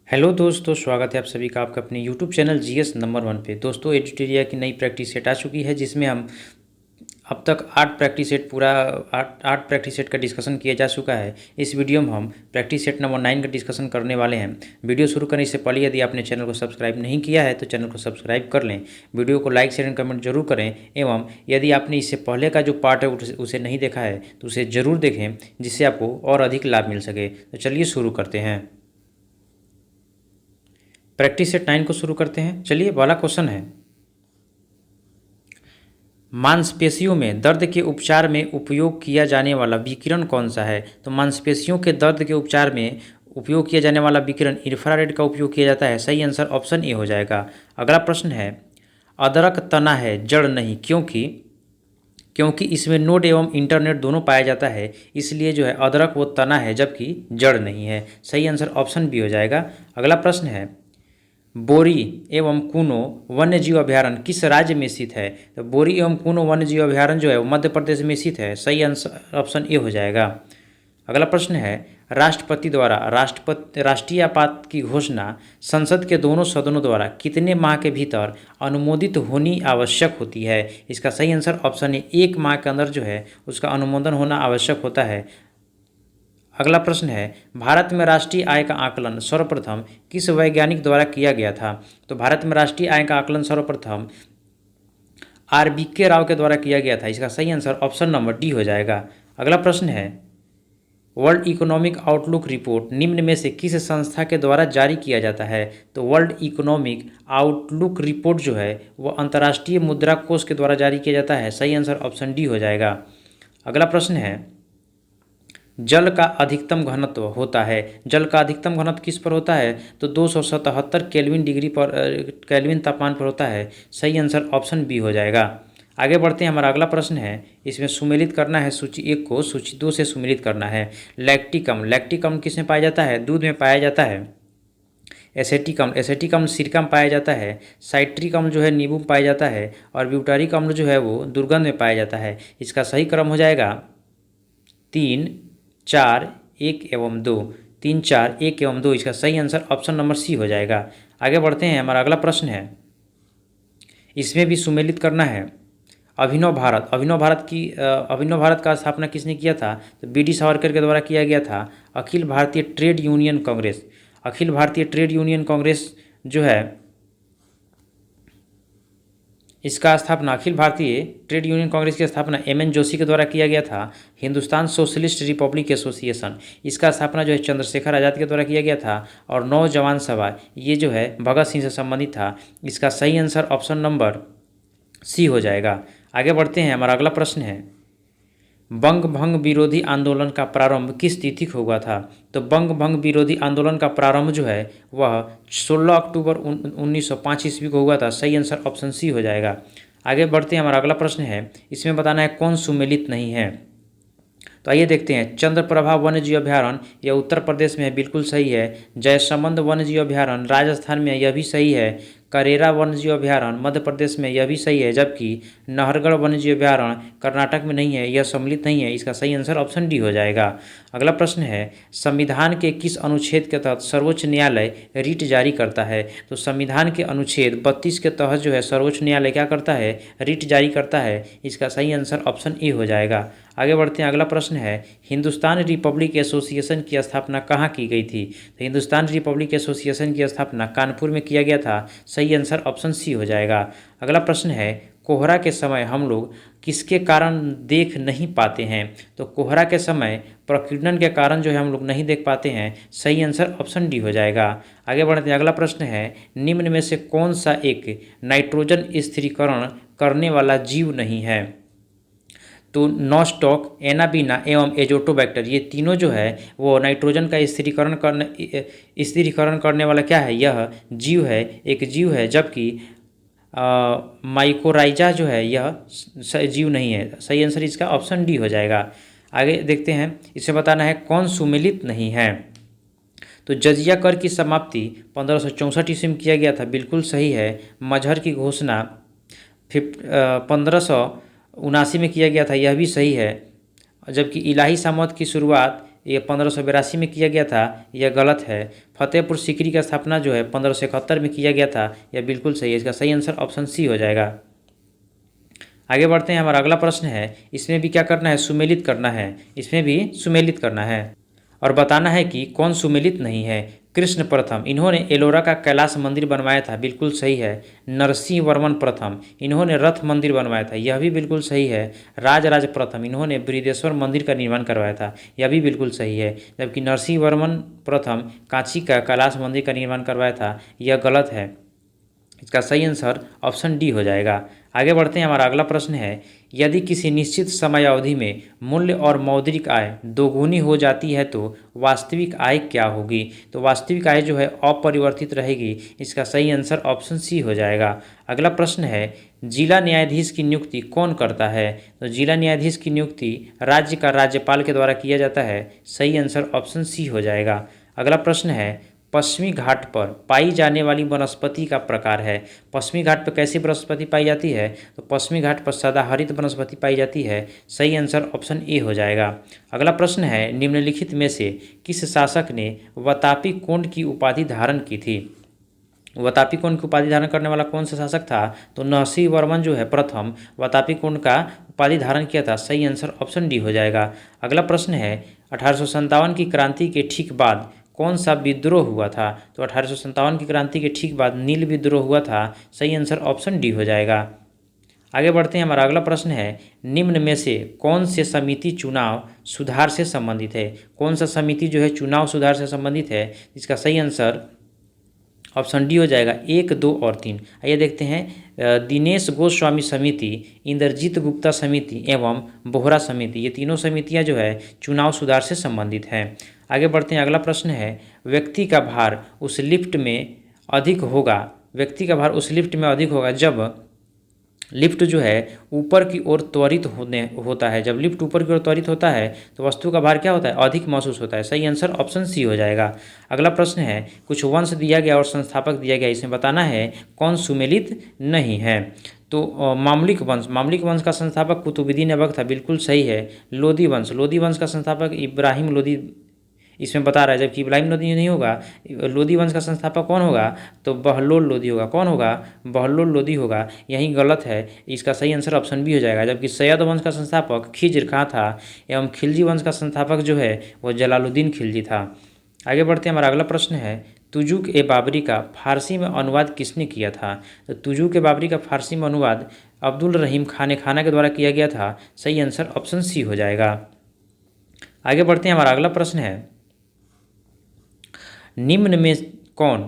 Hello दोस्तों, स्वागत है आप सभी का आपका अपने यूट्यूब चैनल जीएस नंबर 1 पे। दोस्तों, एडिटेरिया की नई प्रैक्टिस सेट आ चुकी है जिसमें हम अब तक 8 प्रैक्टिस सेट का डिस्कशन किया जा चुका है। इस वीडियो में हम प्रैक्टिस सेट नंबर 9 का डिस्कशन करने वाले हैं। वीडियो शुरू करने से पहले यदि आपने चैनल को सब्सक्राइब नहीं किया है तो चैनल को सब्सक्राइब कर लें। वीडियो को लाइक शेयर एंड कमेंट जरूर करें एवं यदि आपने इससे पहले का जो पार्ट है उसे नहीं देखा है तो उसे ज़रूर देखें, जिससे आपको और अधिक लाभ मिल सके। तो चलिए शुरू करते हैं। प्रैक्टिस सेट 9 को शुरू करते हैं। चलिए, वाला क्वेश्चन है, मांसपेशियों में दर्द के उपचार में उपयोग किया जाने वाला विकिरण कौन सा है। तो मांसपेशियों के दर्द के उपचार में उपयोग किया जाने वाला विकिरण इंफ्रारेड का उपयोग किया जाता है। सही आंसर ऑप्शन ए हो जाएगा। अगला प्रश्न है, अदरक तना है जड़ नहीं, क्योंकि इसमें नोड एवं इंटरनेट दोनों पाया जाता है, इसलिए जो है अदरक वो तना है जबकि जड़ नहीं है। सही आंसर ऑप्शन बी हो जाएगा। अगला प्रश्न है, बोरी एवं कूनो वन्य जीव अभयारण्य किस राज्य में स्थित है। तो बोरी एवं कूनो वन्य जीव अभयारण्य जो है वो मध्य प्रदेश में स्थित है। सही आंसर ऑप्शन ए हो जाएगा। अगला प्रश्न है, राष्ट्रपति द्वारा राष्ट्रीय आपात की घोषणा संसद के दोनों सदनों द्वारा कितने माह के भीतर अनुमोदित होनी आवश्यक होती है। इसका सही आंसर ऑप्शन ए, 1 माह के अंदर जो है उसका अनुमोदन होना आवश्यक होता है। अगला प्रश्न है, भारत में राष्ट्रीय आय का आकलन सर्वप्रथम किस वैज्ञानिक द्वारा किया गया था। तो भारत में राष्ट्रीय आय का आकलन सर्वप्रथम RBK राव के द्वारा किया गया था। इसका सही आंसर ऑप्शन नंबर डी हो जाएगा। अगला प्रश्न है, वर्ल्ड इकोनॉमिक आउटलुक रिपोर्ट निम्न में से किस संस्था के द्वारा जारी किया जाता है। तो वर्ल्ड इकोनॉमिक आउटलुक रिपोर्ट जो है वह अंतर्राष्ट्रीय मुद्रा कोष के द्वारा जारी किया जाता है। सही आंसर ऑप्शन डी हो जाएगा। अगला प्रश्न है, जल का अधिकतम घनत्व होता है। जल का अधिकतम घनत्व किस पर होता है। तो 277 केल्विन तापमान पर होता है। सही आंसर ऑप्शन बी हो जाएगा। आगे बढ़ते हैं। हमारा अगला प्रश्न है, इसमें सुमेलित करना है सूची 1 को सूची 2 से सुमेलित करना है। लैक्टिक अम्ल किस में पाया जाता है। दूध में पाया जाता है। एसेटिक अम्ल सिरका में पाया जाता है। साइट्रिक अम्ल जो है नींबू में पाया जाता है। और ब्यूटारिक अम्ल जो है वो दुर्गंध में पाया जाता है। इसका सही क्रम हो जाएगा 3, 4, 1 एवं 2। 3, 4, 1 एवं 2। इसका सही आंसर ऑप्शन नंबर सी हो जाएगा। आगे बढ़ते हैं। हमारा अगला प्रश्न है, इसमें भी सुमेलित करना है। अभिनव भारत का स्थापना किसने किया था। तो BD सावरकर के द्वारा किया गया था। अखिल भारतीय ट्रेड यूनियन कांग्रेस जो है इसका स्थापना अखिल भारतीय ट्रेड यूनियन कांग्रेस की स्थापना MN जोशी के द्वारा किया गया था। हिंदुस्तान सोशलिस्ट रिपब्लिक एसोसिएशन इसका स्थापना जो है चंद्रशेखर आज़ाद के द्वारा किया गया था। और नौजवान सभा ये जो है भगत सिंह से संबंधित था। इसका सही आंसर ऑप्शन नंबर सी हो जाएगा। आगे बढ़ते हैं। हमारा अगला प्रश्न है, बंग भंग विरोधी आंदोलन का प्रारंभ किस तिथि को हुआ था। तो बंग भंग विरोधी आंदोलन का प्रारंभ जो है वह 16 अक्टूबर 1905 ईस्वी को हुआ था। सही आंसर ऑप्शन सी हो जाएगा। आगे बढ़ते हैं। हमारा अगला प्रश्न है, इसमें बताना है कौन सुमेलित नहीं है। तो आइए देखते हैं। चंद्रप्रभा वन्यजीव अभयारण्य यह उत्तर प्रदेश में है, बिल्कुल सही है। जयसमंद वन्यजीव अभयारण्य राजस्थान में है, यह भी सही है। करेरा वन्यजीव अभयारण्य मध्य प्रदेश में, यह भी सही है। जबकि नाहरगढ़ वन्यजीव अभयारण्य कर्नाटक में नहीं है, यह सम्मिलित नहीं है। इसका सही आंसर ऑप्शन डी हो जाएगा। अगला प्रश्न है, संविधान के किस अनुच्छेद के तहत सर्वोच्च न्यायालय रिट जारी करता है। तो संविधान के अनुच्छेद 32 के तहत जो है सर्वोच्च न्यायालय क्या करता है, रिट जारी करता है। इसका सही आंसर ऑप्शन ए हो जाएगा। आगे बढ़ते हैं। अगला प्रश्न है, हिंदुस्तान रिपब्लिक एसोसिएशन की स्थापना कहाँ की गई थी। तो हिंदुस्तान रिपब्लिक एसोसिएशन की स्थापना कानपुर में किया गया था। सही आंसर ऑप्शन सी हो जाएगा। अगला प्रश्न है, कोहरा के समय हम लोग किसके कारण देख नहीं पाते हैं। तो कोहरा के समय प्रकीर्णन के कारण जो है हम लोग नहीं देख पाते हैं। सही आंसर ऑप्शन डी हो जाएगा। आगे बढ़ते हैं। अगला प्रश्न है, निम्न में से कौन सा एक नाइट्रोजन स्थिरीकरण करने वाला जीव नहीं है। तो नॉस्टॉक, एनाबीना एवं एजोटोबैक्टर ये तीनों जो है वो नाइट्रोजन का स्थिरीकरण करने वाला क्या है, यह जीव है, एक जीव है। जबकि माइकोराइजा जो है यह जीव नहीं है। सही आंसर इसका ऑप्शन डी हो जाएगा। आगे देखते हैं। इसे बताना है कौन सुमेलित नहीं है। तो जजिया कर की समाप्ति 1564 ईस्वी में किया गया था, बिल्कुल सही है। मजहर की घोषणा 1579 में किया गया था, यह भी सही है। जबकि इलाही सामत की शुरुआत ये 1582 में किया गया था, यह गलत है। फतेहपुर सीकरी की स्थापना जो है 1571 में किया गया था, यह बिल्कुल सही है। इसका सही आंसर ऑप्शन सी हो जाएगा। आगे बढ़ते हैं, हमारा अगला प्रश्न है, इसमें भी क्या करना है, सुमेलित करना है। इसमें भी सुमेलित करना है और बताना है कि कौन सुमेलित नहीं है। कृष्ण प्रथम, इन्होंने एलोरा का कैलाश मंदिर बनवाया था, बिल्कुल सही है। नरसिंह वर्मन प्रथम, इन्होंने रथ मंदिर बनवाया था, यह भी बिल्कुल सही है। राजराज प्रथम, इन्होंने बृहदेश्वर मंदिर का निर्माण करवाया था, यह भी बिल्कुल सही है। जबकि नरसिंह वर्मन प्रथम कांची का कैलाश मंदिर का निर्माण करवाया था, यह गलत है। इसका सही आंसर ऑप्शन डी हो जाएगा। आगे बढ़ते हैं, हमारा अगला प्रश्न है, यदि किसी निश्चित समय अवधि में मूल्य और मौद्रिक आय दोगुनी हो जाती है तो वास्तविक आय क्या होगी। तो वास्तविक आय जो है अपरिवर्तित रहेगी। इसका सही आंसर ऑप्शन सी हो जाएगा। अगला प्रश्न है, जिला न्यायाधीश की नियुक्ति कौन करता है। तो जिला न्यायाधीश की नियुक्ति राज्य का राज्यपाल के द्वारा किया जाता है। सही आंसर ऑप्शन सी हो जाएगा। अगला प्रश्न है, पश्चिमी घाट पर पाई जाने वाली वनस्पति का प्रकार है। पश्चिमी घाट पर कैसी वनस्पति पाई जाती है। तो पश्चिमी घाट पर सदाहरित वनस्पति पाई जाती है। सही आंसर ऑप्शन ए हो जाएगा। अगला प्रश्न है, निम्नलिखित में से किस शासक ने वतापी कोंड की उपाधि धारण की थी। वतापी कोंड की उपाधि धारण करने वाला कौन सा शासक था। तो नरसिंह वर्मन जो है प्रथम वतापी कोंड का उपाधि धारण किया था। सही आंसर ऑप्शन डी हो जाएगा। अगला प्रश्न है, 1857 की क्रांति के ठीक बाद कौन सा विद्रोह हुआ था। तो 1857 की क्रांति के ठीक बाद नील विद्रोह हुआ था। सही आंसर ऑप्शन डी हो जाएगा। आगे बढ़ते हैं, हमारा अगला प्रश्न है, निम्न में से कौन से समिति चुनाव सुधार से संबंधित है। कौन सा समिति जो है चुनाव सुधार से संबंधित है। इसका सही आंसर ऑप्शन डी हो जाएगा। 1, 2 और 3। आइए देखते हैं, दिनेश गोस्वामी समिति, इंद्रजीत गुप्ता समिति एवं बोहरा समिति, ये तीनों समितियां जो है चुनाव सुधार से संबंधित हैं। आगे बढ़ते हैं, अगला प्रश्न है, व्यक्ति का भार उस लिफ्ट में अधिक होगा। व्यक्ति का भार उस लिफ्ट में अधिक होगा जब लिफ्ट जो है ऊपर की ओर त्वरित होता है। जब लिफ्ट ऊपर की ओर त्वरित होता है तो वस्तु का भार क्या होता है, अधिक महसूस होता है। सही आंसर ऑप्शन सी हो जाएगा। अगला प्रश्न है, कुछ वंश दिया गया और संस्थापक दिया गया, इसमें बताना है कौन सुमेलित नहीं है। तो मामलिक वंश का संस्थापक कुतुबुद्दीन ऐबक था, बिल्कुल सही है। लोदी वंश का संस्थापक इब्राहिम लोदी इसमें बता रहा है, जबकि इब्राहिम लोदी नहीं होगा। लोदी वंश का संस्थापक कौन होगा, तो बहलोल लोदी होगा। कौन होगा, बहलोल लोदी होगा। यही गलत है। इसका सही आंसर ऑप्शन बी हो जाएगा। जबकि सैयद वंश का संस्थापक खिज्र खां था एवं खिलजी वंश का संस्थापक जो है वो जलालुद्दीन खिलजी था। आगे बढ़ते हैं, हमारा अगला प्रश्न है, तुजुक ए बाबरी का फारसी में अनुवाद किसने किया था। तो तुजुक ए बाबरी का फारसी में अनुवाद अब्दुल रहीम खान के द्वारा किया गया था। सही आंसर ऑप्शन सी हो जाएगा। आगे बढ़ते हैं, हमारा अगला प्रश्न है, निम्न में कौन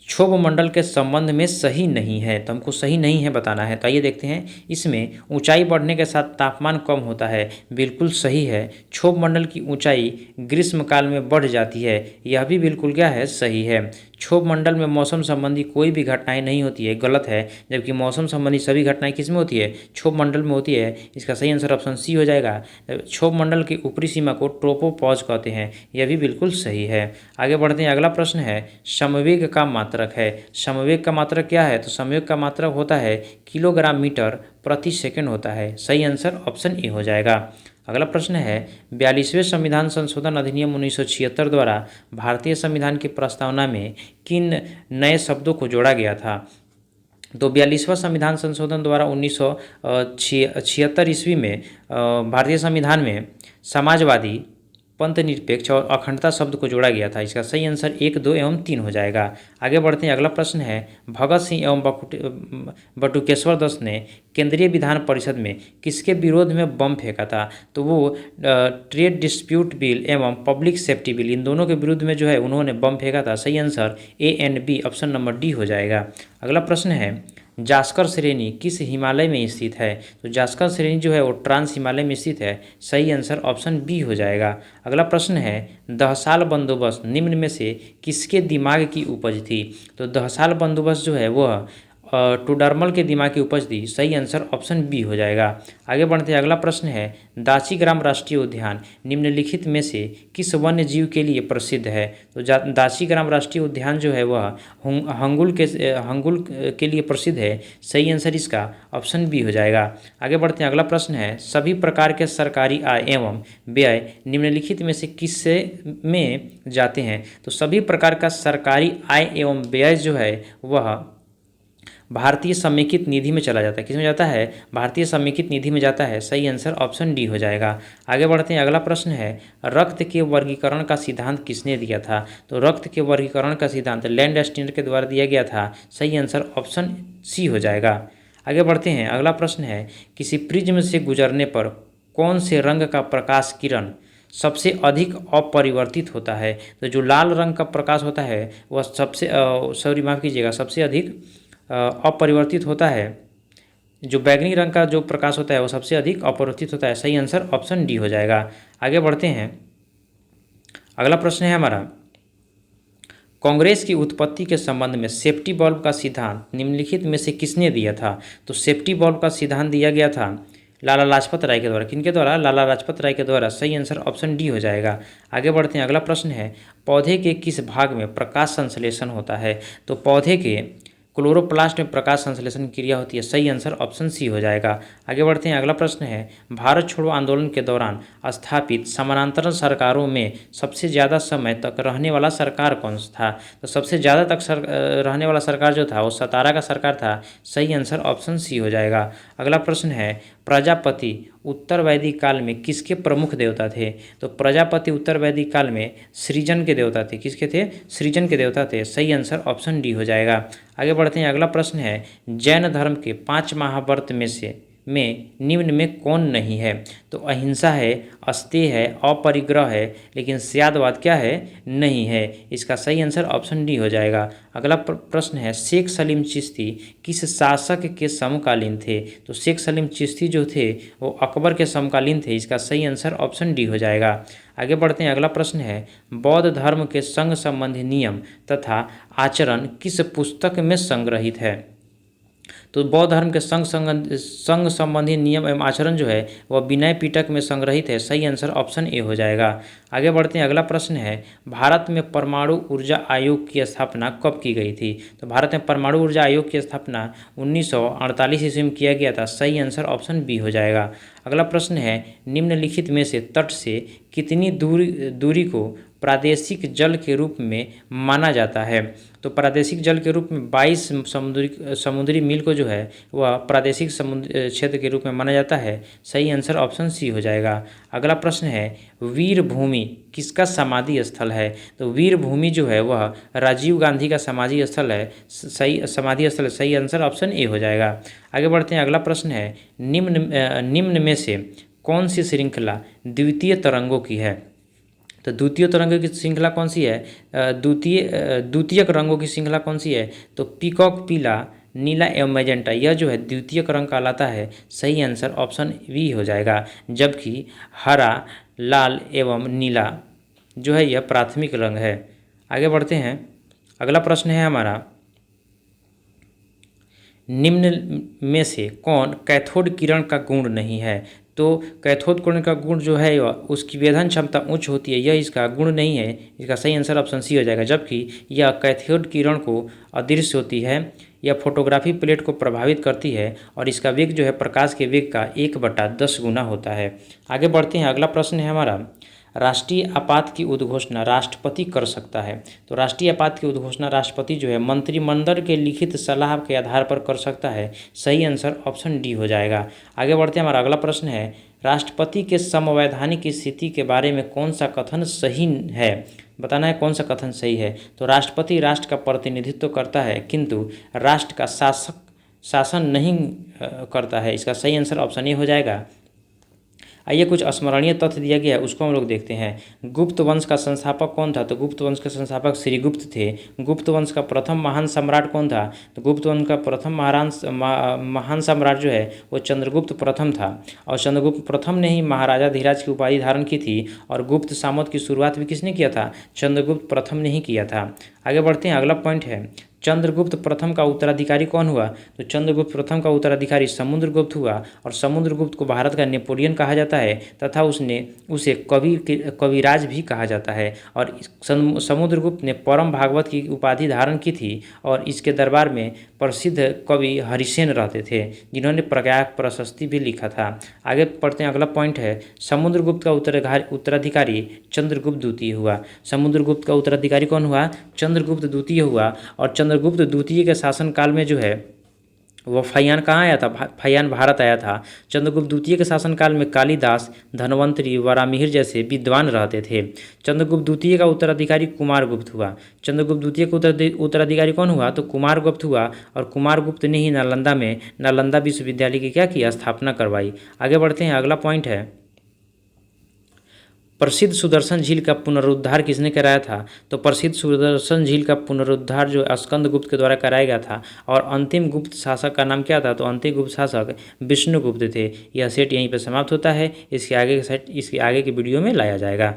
क्षोभ मंडल के संबंध में सही नहीं है। तो हमको सही नहीं है बताना है। तो आइए देखते हैं, इसमें ऊंचाई बढ़ने के साथ तापमान कम होता है, बिल्कुल सही है। क्षोभ मंडल की ऊंचाई ग्रीष्म काल में बढ़ जाती है, यह भी बिल्कुल क्या है, सही है। क्षोभ मंडल में मौसम संबंधी कोई भी घटनाएं नहीं होती है, गलत है। जबकि मौसम संबंधी सभी घटनाएं किस में होती है, क्षोभ मंडल में होती है। इसका सही आंसर ऑप्शन सी हो जाएगा। क्षोभ मंडल की ऊपरी सीमा को ट्रोपोपॉज कहते हैं, यह भी बिल्कुल सही है। आगे बढ़ते हैं, अगला प्रश्न है, समवेग का मात्रक है। समवेग का मात्रक क्या है। तो समवेग का मात्रक होता है किलोग्राम मीटर प्रति सेकंड होता है। सही आंसर ऑप्शन ए हो जाएगा। अगला प्रश्न है, 42वें संविधान संशोधन अधिनियम 1976 द्वारा भारतीय संविधान की प्रस्तावना में किन नए शब्दों को जोड़ा गया था। तो 42वां संविधान संशोधन द्वारा 1976 ईस्वी में भारतीय संविधान में समाजवादी, पंथ निरपेक्ष और अखंडता शब्द को जोड़ा गया था। इसका सही आंसर 1, 2 एवं 3 हो जाएगा। आगे बढ़ते हैं, अगला प्रश्न है, भगत सिंह एवं बटुकेश्वर दत्त ने केंद्रीय विधान परिषद में किसके विरोध में बम फेंका था। तो वो ट्रेड डिस्प्यूट बिल एवं पब्लिक सेफ्टी बिल, इन दोनों के विरुद्ध में जो है उन्होंने बम फेंका था। सही answer A and B option number D हो जाएगा। अगला प्रश्न है, जास्कर श्रेणी किस हिमालय में स्थित है। तो जास्कर श्रेणी जो है वो ट्रांस हिमालय में स्थित है। सही आंसर ऑप्शन बी हो जाएगा। अगला प्रश्न है, दहसाल बंदोबस्त निम्न में से किसके दिमाग की उपज थी। तो दहसाल बंदोबस्त जो है वह टूडर्मल के दिमाग की उपज दी। सही आंसर ऑप्शन बी हो जाएगा। आगे बढ़ते हैं, अगला प्रश्न है दासीग्राम राष्ट्रीय उद्यान निम्नलिखित में से किस वन्य जीव के लिए प्रसिद्ध है? तो दासीग्राम राष्ट्रीय उद्यान जो है वह हंगुल के लिए प्रसिद्ध है। सही आंसर इसका ऑप्शन बी हो जाएगा। आगे बढ़ते हैं, अगला प्रश्न है सभी प्रकार के सरकारी आय एवं व्यय निम्नलिखित में से किससे में जाते हैं? तो सभी प्रकार का सरकारी आय एवं व्यय जो है वह भारतीय समेकित निधि में चला जाता है। किस में जाता है? भारतीय समेकित निधि में जाता है। सही आंसर ऑप्शन डी हो जाएगा। आगे बढ़ते हैं, अगला प्रश्न है रक्त के वर्गीकरण का सिद्धांत किसने दिया था? तो रक्त के वर्गीकरण का सिद्धांत लैंडस्टीनर के द्वारा दिया गया था। सही आंसर ऑप्शन सी हो जाएगा। आगे बढ़ते हैं, अगला प्रश्न है किसी प्रिज्म से गुजरने पर कौन से रंग का प्रकाश किरण सबसे अधिक अपरिवर्तित होता है? तो जो लाल रंग का प्रकाश होता है वह सबसे अधिक अपरिवर्तित होता है। जो बैगनी रंग का जो प्रकाश होता है वो सबसे अधिक अपरिवर्तित होता है। सही आंसर ऑप्शन डी हो जाएगा। आगे बढ़ते हैं, अगला प्रश्न है हमारा कांग्रेस की उत्पत्ति के संबंध में सेफ्टी बल्ब का सिद्धांत निम्नलिखित में से किसने दिया था? तो सेफ्टी बल्ब का सिद्धांत दिया गया था लाला लाजपत राय के द्वारा। किनके द्वारा? लाला लाजपत राय के द्वारा। सही आंसर ऑप्शन डी हो जाएगा। आगे बढ़ते हैं, अगला प्रश्न है पौधे के किस भाग में प्रकाश संश्लेषण होता है? तो पौधे के क्लोरोप्लास्ट में प्रकाश संश्लेषण क्रिया होती है। सही आंसर ऑप्शन सी हो जाएगा। आगे बढ़ते हैं, अगला प्रश्न है भारत छोड़ो आंदोलन के दौरान स्थापित समानांतर सरकारों में सबसे ज़्यादा समय तक रहने वाला सरकार कौन सा था? तो सबसे ज़्यादा तक रहने वाला सरकार जो था वो सतारा का सरकार था। सही आंसर ऑप्शन सी हो जाएगा। अगला प्रश्न है प्रजापति उत्तर वैदिक काल में किसके प्रमुख देवता थे? तो प्रजापति उत्तर वैदिक काल में सृजन के देवता थे। किसके थे? सृजन के देवता थे। सही आंसर ऑप्शन डी हो जाएगा। आगे बढ़ते हैं, अगला प्रश्न है जैन धर्म के 5 महाव्रत में निम्न में कौन नहीं है? तो अहिंसा है, अस्तेय है, अपरिग्रह है, लेकिन स्यादवाद क्या है? नहीं है। इसका सही आंसर ऑप्शन डी हो जाएगा। अगला प्रश्न है शेख सलीम चिश्ती किस शासक के समकालीन थे? तो शेख सलीम चिश्ती जो थे वो अकबर के समकालीन थे। इसका सही आंसर ऑप्शन डी हो जाएगा। आगे बढ़ते हैं, अगला प्रश्न है बौद्ध धर्म के संघ संबंधी नियम तथा आचरण किस पुस्तक में संग्रहित है? तो बौद्ध धर्म के संघ संबंधी नियम एवं आचरण जो है वह विनय पिटक में संग्रहित है। सही आंसर ऑप्शन ए हो जाएगा। आगे बढ़ते हैं, अगला प्रश्न है भारत में परमाणु ऊर्जा आयोग की स्थापना कब की गई थी? तो भारत में परमाणु ऊर्जा आयोग की स्थापना 1948 ईस्वी में किया गया था। सही आंसर ऑप्शन बी हो जाएगा। अगला प्रश्न है निम्नलिखित में से तट से कितनी दूरी को प्रादेशिक जल के रूप में माना जाता है? तो प्रादेशिक जल के रूप में 22 समुद्री मील को जो है वह प्रादेशिक समुद्र क्षेत्र के रूप में माना जाता है। सही आंसर ऑप्शन सी हो जाएगा। अगला प्रश्न है वीर भूमि किसका समाधि स्थल है? तो वीर भूमि जो है वह राजीव गांधी का समाधि स्थल है। समाधि स्थल। सही आंसर ऑप्शन ए हो जाएगा। आगे बढ़ते हैं, अगला प्रश्न है निम्न में से कौन सी श्रृंखला द्वितीय तरंगों की है? तो द्वितीय तरंगों की श्रृंखला कौन सी है? द्वितीयक रंगों की श्रृंखला कौन सी है? तो पीकॉक, पीला, नीला एवं मैजेंटा यह जो है द्वितीयक रंग कहलाता है। सही आंसर ऑप्शन बी हो जाएगा। जबकि हरा, लाल एवं नीला जो है यह प्राथमिक रंग है। आगे बढ़ते हैं, अगला प्रश्न है हमारा निम्न में से कौन कैथोड किरण का गुण नहीं है? तो कैथोड किरण का गुण जो है उसकी वेधन क्षमता उच्च होती है, यह इसका गुण नहीं है। इसका सही आंसर ऑप्शन सी हो जाएगा। जबकि यह कैथोड किरण को अदृश्य होती है, यह फोटोग्राफी प्लेट को प्रभावित करती है और इसका वेग जो है प्रकाश के वेग का 1/10 गुना होता है। आगे बढ़ते हैं, अगला प्रश्न है हमारा राष्ट्रीय आपात की उद्घोषणा राष्ट्रपति कर सकता है? तो राष्ट्रीय आपात की उद्घोषणा राष्ट्रपति जो है मंत्रिमंडल के लिखित सलाह के आधार पर कर सकता है। सही आंसर ऑप्शन डी हो जाएगा। आगे बढ़ते हैं, हमारा अगला प्रश्न है राष्ट्रपति के संवैधानिक स्थिति के बारे में कौन सा कथन सही है? बताना है कौन सा कथन सही है। तो राष्ट्रपति राष्ट्र का प्रतिनिधित्व करता है किंतु राष्ट्र का शासन नहीं करता है। इसका सही आंसर ऑप्शन ए हो जाएगा। आइए कुछ स्मरणीय तथ्य दिया गया है उसको हम लोग देखते हैं। गुप्त वंश का संस्थापक कौन था? तो गुप्त वंश के संस्थापक श्रीगुप्त थे। गुप्त वंश का प्रथम महान सम्राट कौन था? तो गुप्त वंश का प्रथम महान सम्राट जो है वो चंद्रगुप्त प्रथम था। और चंद्रगुप्त प्रथम ने ही महाराजा धीराज की उपाधि धारण की थी। और गुप्त साम्राज्य की शुरुआत भी किसने किया था? चंद्रगुप्त प्रथम ने ही किया था। आगे बढ़ते हैं, अगला पॉइंट है चंद्रगुप्त प्रथम का उत्तराधिकारी कौन हुआ? तो चंद्रगुप्त प्रथम का उत्तराधिकारी समुद्रगुप्त हुआ और समुद्रगुप्त को भारत का नेपोलियन कहा जाता है तथा उसे कविराज भी कहा जाता है। और समुद्रगुप्त ने परम भागवत की उपाधि धारण की थी और इसके दरबार में प्रसिद्ध कवि हरिसेन रहते थे जिन्होंने प्रज्ञा प्रशस्ति भी लिखा था। आगे पढ़ते हैं, अगला पॉइंट है समुद्रगुप्त का उत्तराधिकारी चंद्रगुप्त द्वितीय हुआ। समुद्रगुप्त का उत्तराधिकारी कौन हुआ? चंद्रगुप्त द्वितीय हुआ। और चंद्रगुप्त द्वितीय के शासनकाल में जो है वो फैयान कहाँ आया था? फैयान भारत आया था। चंद्रगुप्त द्वितीय के शासनकाल में कालिदास, धन्वंतरि, वरामिहिर जैसे विद्वान रहते थे। चंद्रगुप्त द्वितीय का उत्तराधिकारी कुमारगुप्त हुआ। चंद्रगुप्त द्वितीय का उत्तराधिकारी कौन हुआ? तो कुमारगुप्त हुआ। और कुमारगुप्त ने ही नालंदा विश्वविद्यालय की क्या की? स्थापना करवाई। आगे बढ़ते हैं, अगला पॉइंट है प्रसिद्ध सुदर्शन झील का पुनरुद्धार किसने कराया था? तो प्रसिद्ध सुदर्शन झील का पुनरुद्धार जो स्कंदगुप्त के द्वारा कराया गया था। और अंतिम गुप्त शासक का नाम क्या था? तो अंतिम गुप्त शासक विष्णुगुप्त थे। यह सेट यहीं पर समाप्त होता है। इसके आगे की वीडियो में लाया जाएगा।